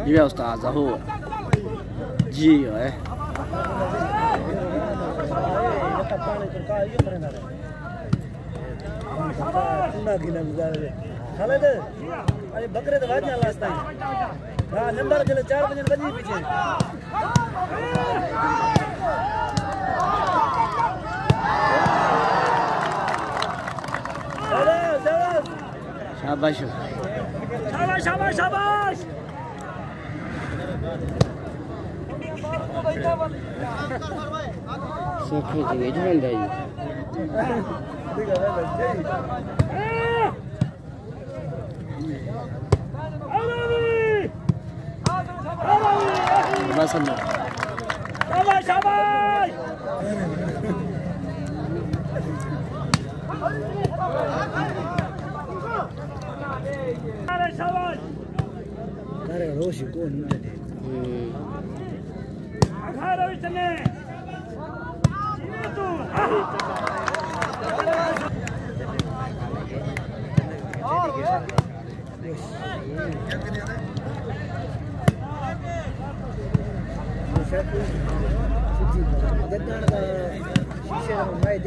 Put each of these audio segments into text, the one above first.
ये उस्ताद हो जी है बकरे तो वाजना लास्ता हां नंबर चले 4 बजे पीछे शाबाश शाबाश शाबाश शाबाश सोखो जी जवंदा जी बस शाबाश शाबाश अरे शाबाश अरे रोश को नहीं अखारो इतने तू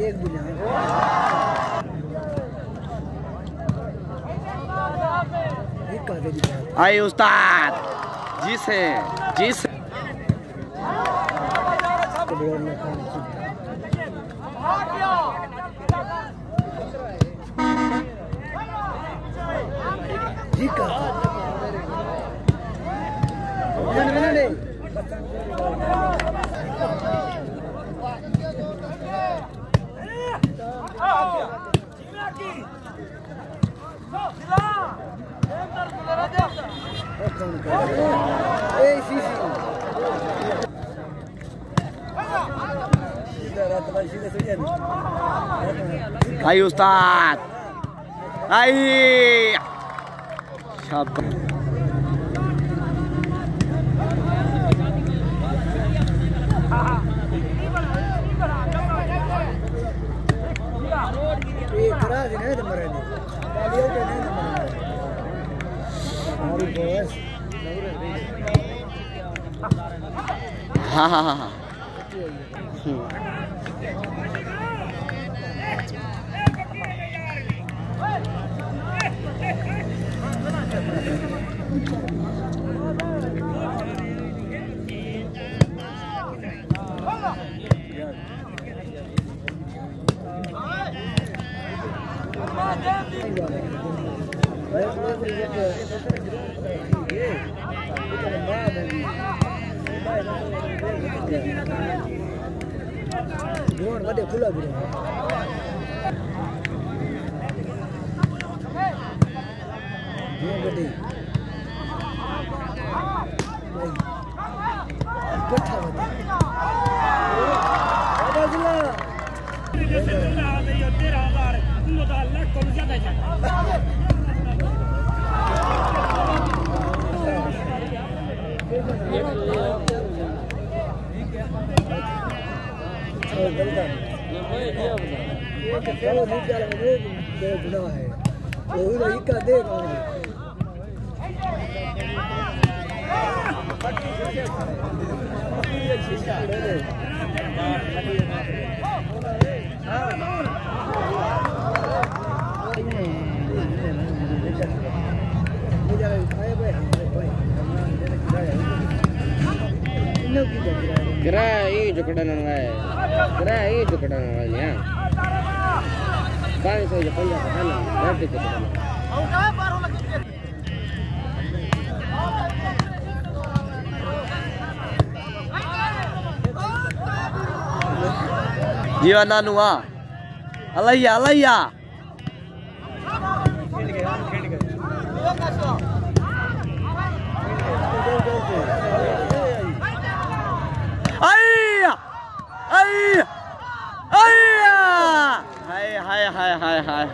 देख भी आए उस्ताद जी से आई उस्ताद आई शाबाश हाँ हाँ हाँ हाँ खुला Gerai jokodan ngai. Gerai jokodan ngai. Bang saya Jepang ya kan. Nanti jokodan. Jiwa nanua. Alaya alaya. Ayya! Ayya! Ayya! Hai hai hai hai hai.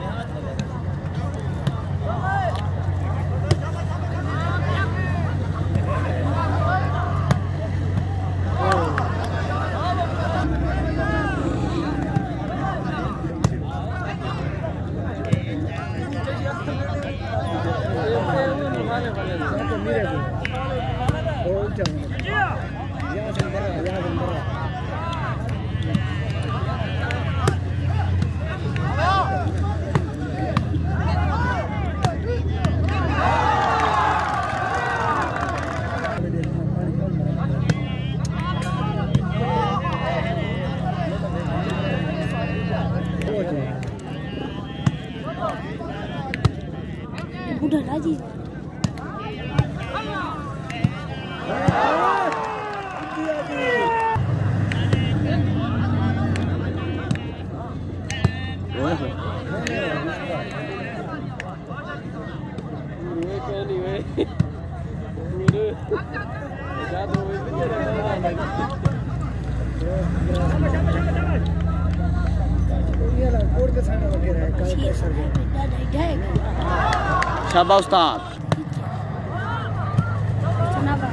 Udah lagi. Syabas Ustaz. Kenapa?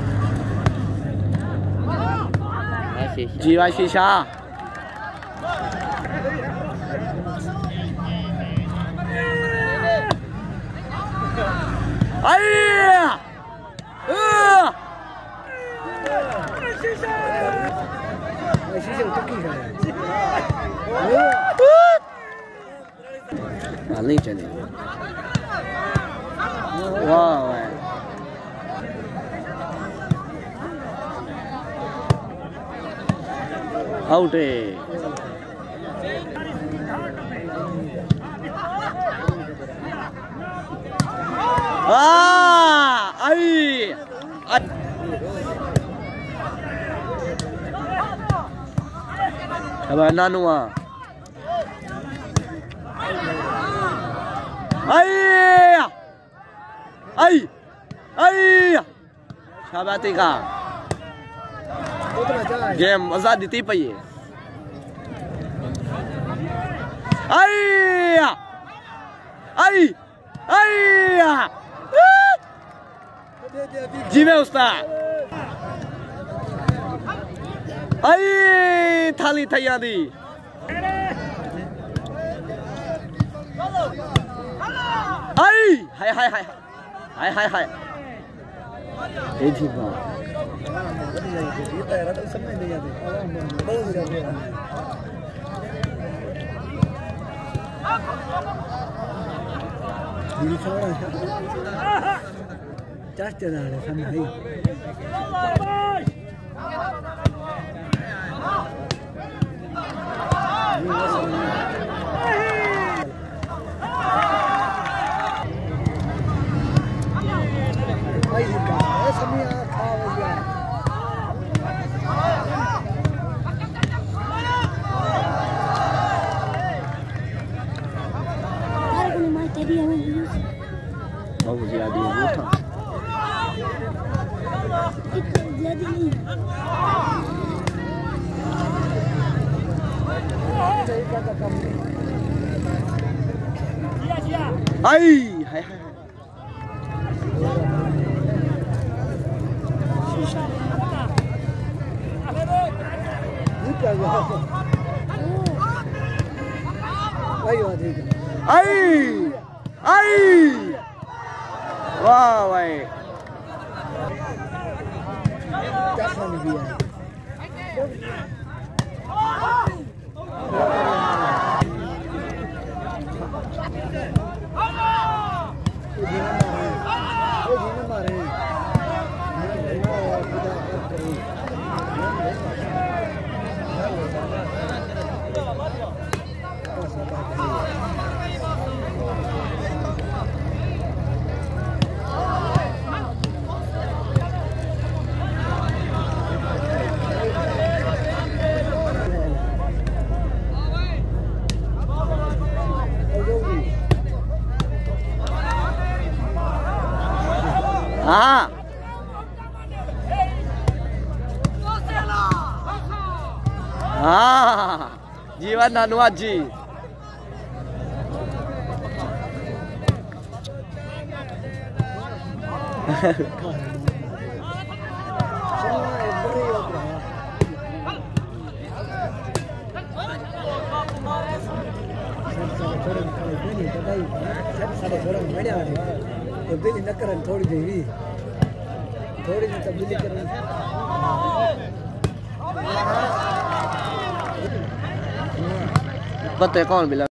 Jiwa sisa. Ayya! Malin chale. Wow. Out. Ay. Aba nanua. Ay. Ay. Ay. Syabati ka. Game azad diti pa ye. Ay. Ay. Ay. जीवे उस्ताद आई थाली थैया दी आई हाय हाय हाय हाय हाय हाय ए जी बा Just ada sama hai. Hai ka, samia khawaya. Hari ko naman tadi yang ini. Bagus ya dia buta. Itu jadi ini. Jadi kata kamu आई हाय हाय आई आई वाह भाई हाँ हाँ जीवन नानुआ जी तब्दीली न करन थोड़ी देवी थोड़ी सी तब्दीली करन पता है कौन मिला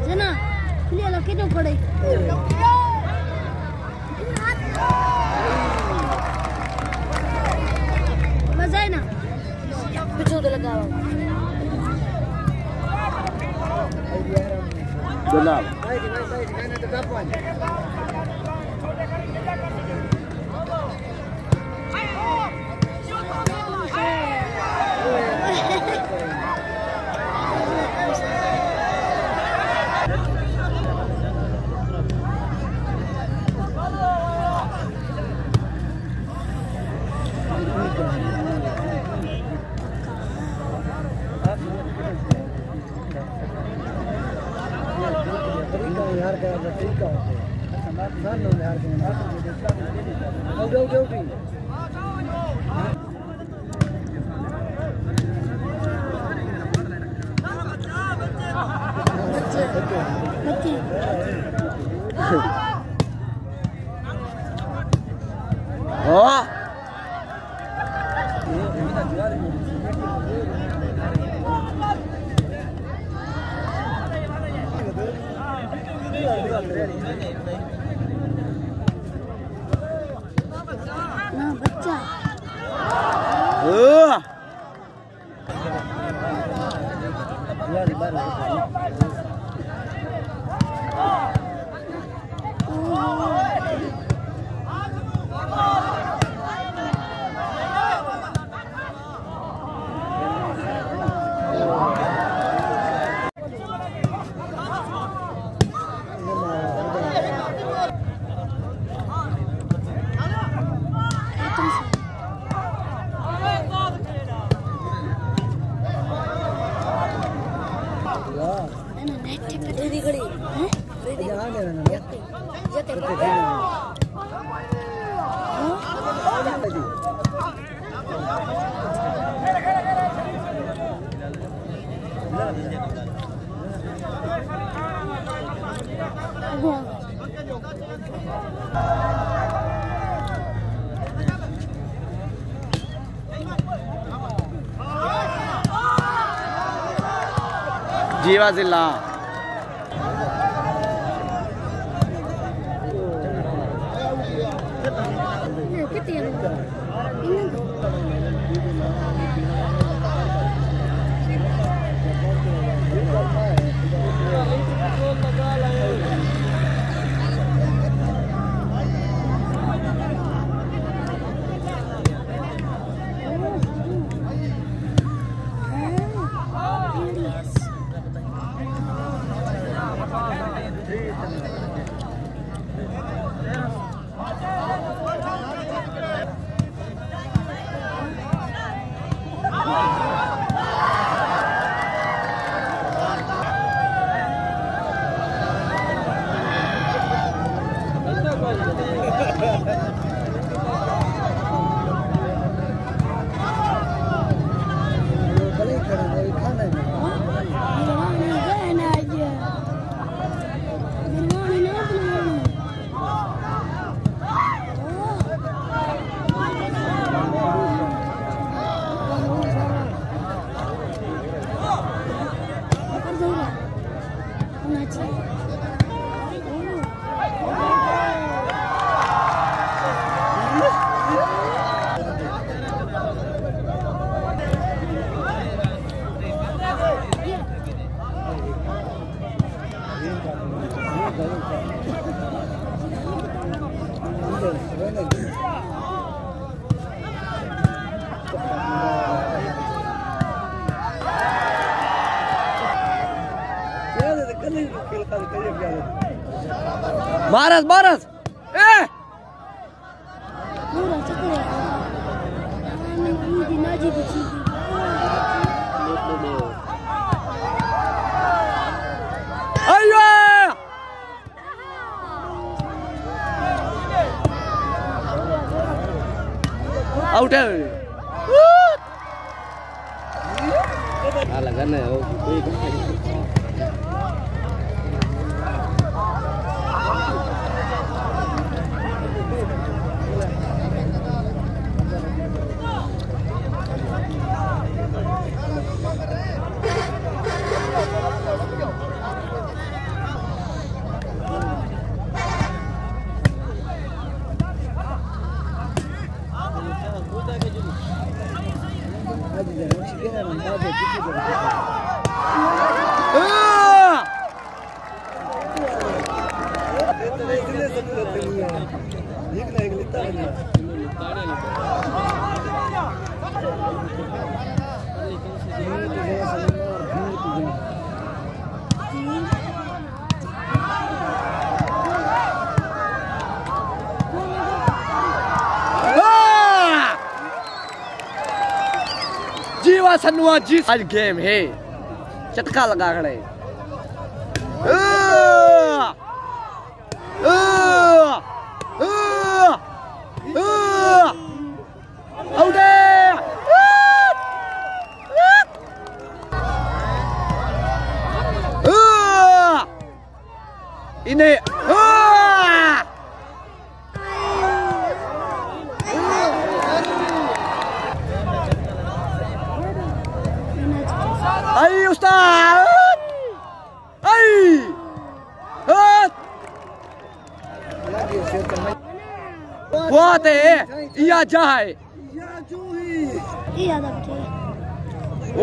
जना खुले लगे तो पड़े मजा है ना पीछे तो लगा जनाब यार का ठीक है अच्छा मैं ध्यान लो यार के आओ जाओ जाओ भी बच्चे ओ ना बच्चा रेडी खड़ी हैं रेडी यहाँ ले ना जते जीवा जिला Maras, Maras! Out there. Alagan na oh. जीवा सन्नुआ जी आज गेम है चटका लगा खड़े इन्हें आई उस्ताद आई बहुत है या जाए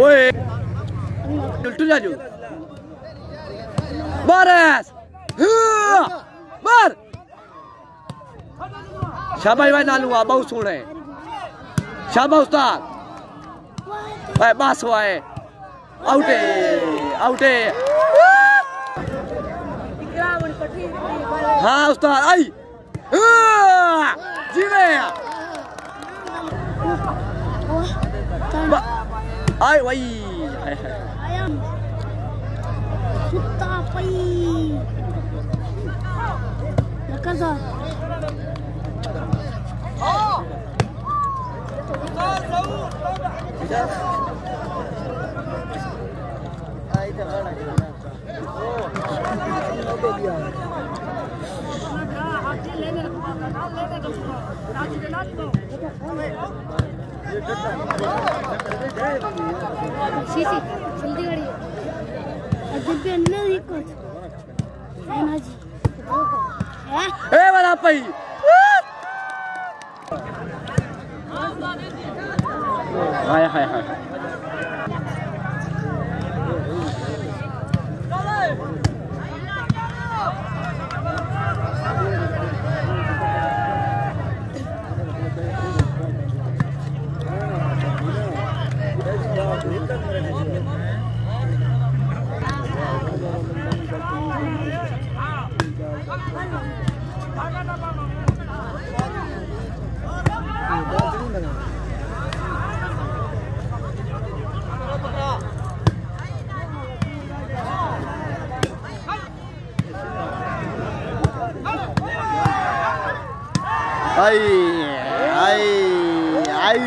ओए उल्टू जा जो बारस मार शाबाश भाई नालू आ बहुत सोने शाबाश उस्ताद भाई बास हुआ है आउट है आउट है हाँ उस्ताद आई जीवे आई वही सुता पई लकजा सीसी जल्दी गाड़ी अजब पे नहीं कुछ है ना जी ए वाला पई हाय हाय हाय Ai, ai, ai.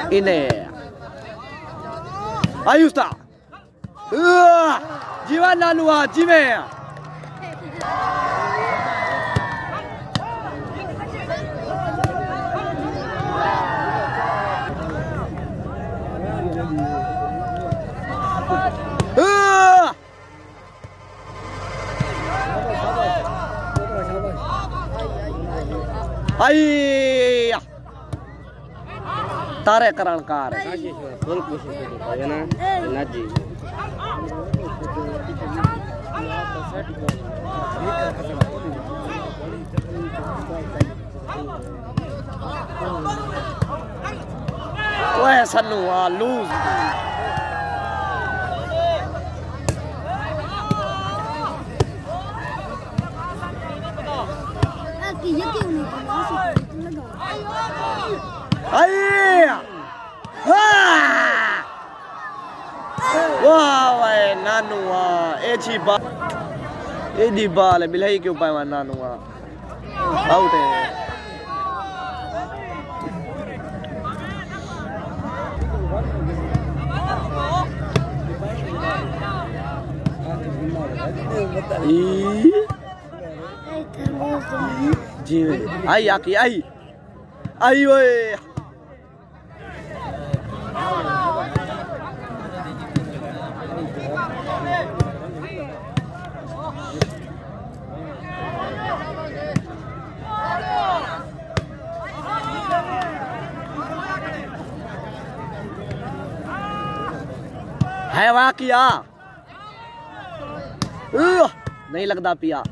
Ini. Ayo Ustaz. Jiwa Nanua, jiwa. Ay, tarik kerangkar. Full koशिश है ना Nazi Wah, Sanua lose. Ay! Wow, Nanua, Edi ball, bilai क्यों पाया Nanua? Out है. जी आई आकी आई आई ओए है वाकिया नहीं लगता पिया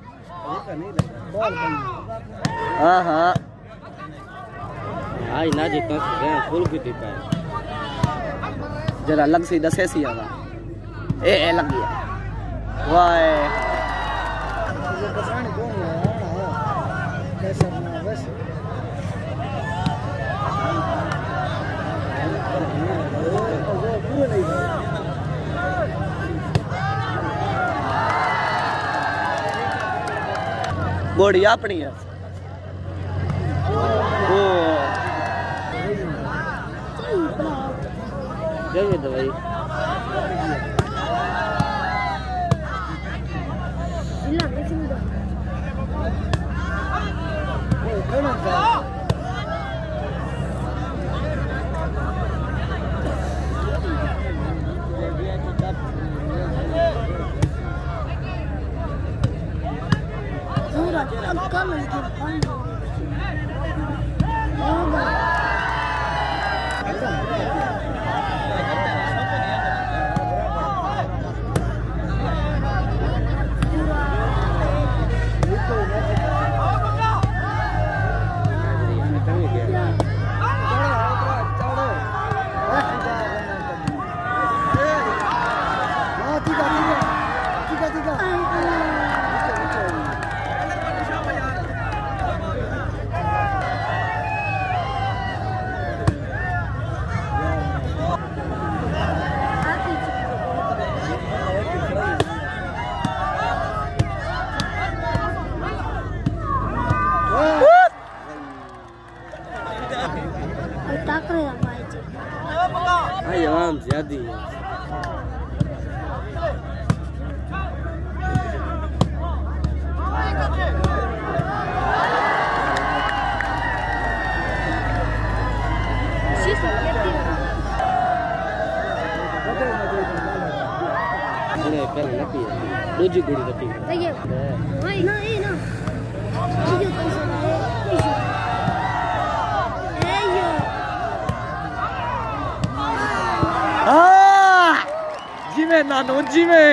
हाँ हाँ आई ना जी तो फुल की टिप है जरा अलग से दसे सी आवा ए लग गया वाह गोड़ी अपनी है ओ चाहिए दवाई आराम ज्यादा है पहले ना पिए दूजी गुड़ी कटी ना ये ना जिमे नानो जिमे